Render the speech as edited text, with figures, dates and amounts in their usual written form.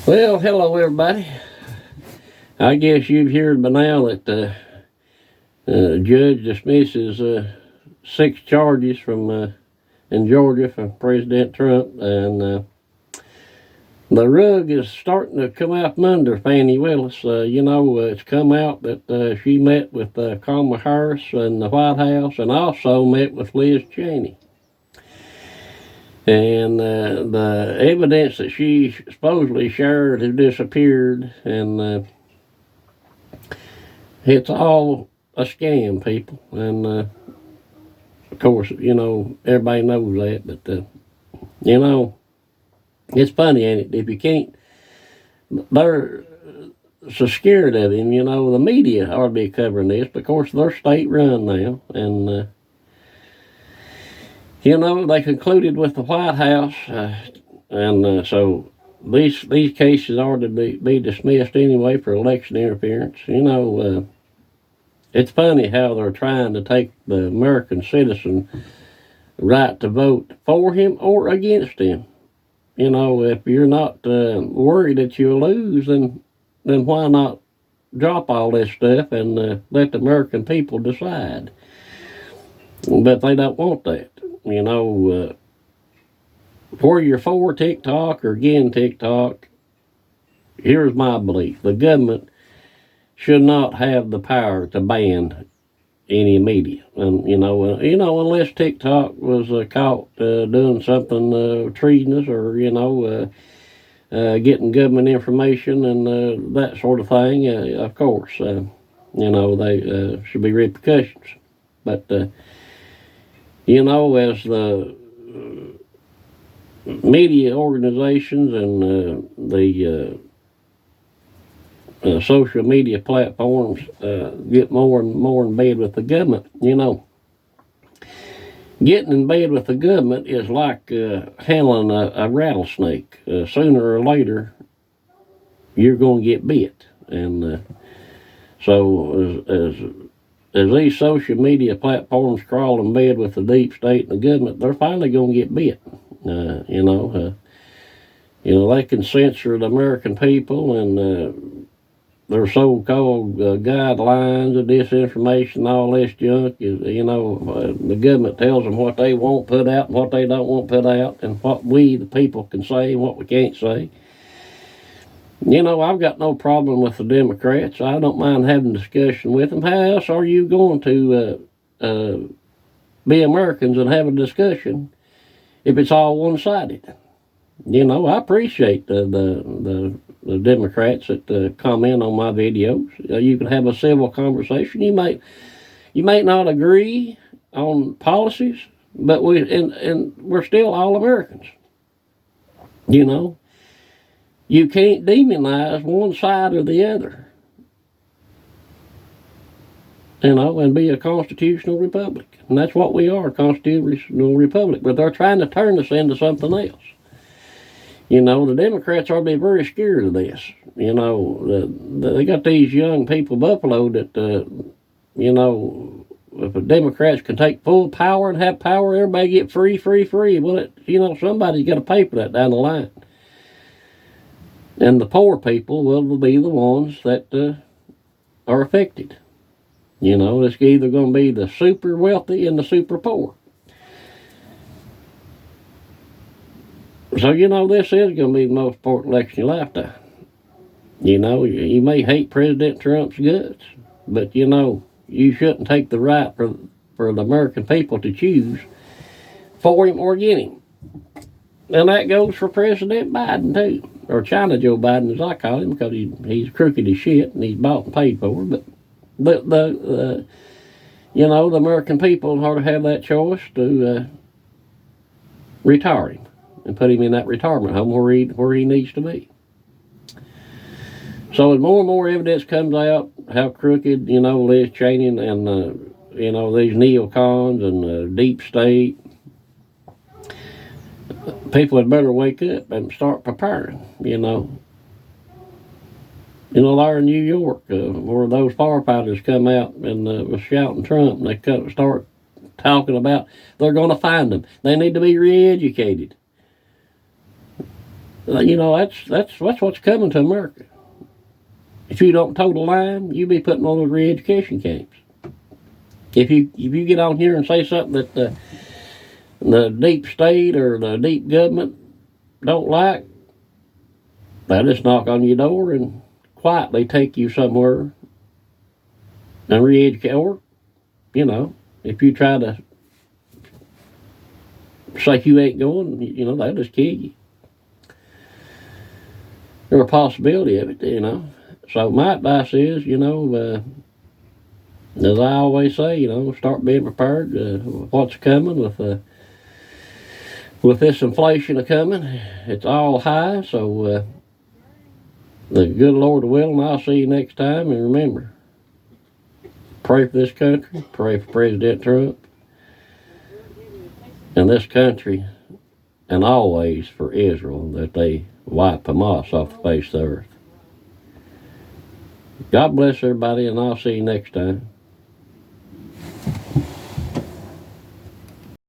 Well, hello everybody. I guess you've heard by now that the judge dismisses 6 charges from in Georgia from President Trump, and the rug is starting to come out from under Fanny Willis. It's come out that she met with Kamala Harris in the White House, and also met with Liz Cheney. And the evidence that she supposedly shared has disappeared, and it's all a scam, people. And of course, everybody knows that. But it's funny, ain't it? If you can't, they're so scared of him. The media ought to be covering this. But of course, they're state run now, and they concluded with the White House, and so these cases are to be dismissed anyway for election interference. It's funny how they're trying to take the American citizen right to vote for him or against him. If you're not worried that you'll lose, then why not drop all this stuff and let the American people decide? But they don't want that. Whether you're for TikTok or against TikTok, here's my belief. The government should not have the power to ban any media. And, unless TikTok was caught doing something treasonous or, getting government information and that sort of thing, of course, they should be repercussions. But, as the media organizations and the social media platforms get more and more in bed with the government, getting in bed with the government is like handling a rattlesnake. Sooner or later, you're going to get bit. And so as these social media platforms crawl in bed with the deep state and the government, they're finally going to get bit. They can censor the American people, and their so-called guidelines of disinformation and all this junk is, the government tells them what they won't put out and what they don't want put out, and what we, the people, can say and what we can't say. I've got no problem with the Democrats. I don't mind having a discussion with them. How else are you going to be Americans and have a discussion if it's all one-sided? I appreciate the Democrats that comment on my videos. You can have a civil conversation. You might not agree on policies, but we're still all Americans. You can't demonize one side or the other, and be a constitutional republic. And that's what we are, a constitutional republic. But they're trying to turn us into something else. The Democrats ought to be very scared of this. They got these young people Buffalo that, if the Democrats can take full power and have power, everybody get free. Well, somebody's got to pay for that down the line. And the poor people will be the ones that are affected. It's either going to be the super wealthy and the super poor. So, this is going to be the most important election of your lifetime. You may hate President Trump's guts, but, you shouldn't take the right for the American people to choose for him or against him. And that goes for President Biden, too. Or China Joe Biden, as I call him, because he's crooked as shit and he's bought and paid for. But the American people ought to have that choice to retire him and put him in that retirement home where he needs to be. So as more and more evidence comes out how crooked, Liz Cheney and these neocons and deep state, people had better wake up and start preparing. There in New York, where those firefighters come out and was shouting Trump, and they start talking about they're going to find them. They need to be re-educated. You know, that's what's coming to America. If you don't toe the line, you be putting on those re-education camps. If you get on here and say something that the deep state or the deep government don't like, they'll just knock on your door and quietly take you somewhere and re-educate. Or, you know, if you try to say you ain't going, you know, they'll just kill you. There's a possibility of it, you know. So my advice is, you know, as I always say, you know, start being prepared what's coming with this inflation a coming. It's all high, so the good Lord will, and I'll see you next time. And remember, pray for this country, pray for President Trump and this country, and always for Israel, that they wipe Hamas off the face of the earth. God bless everybody, and I'll see you next time.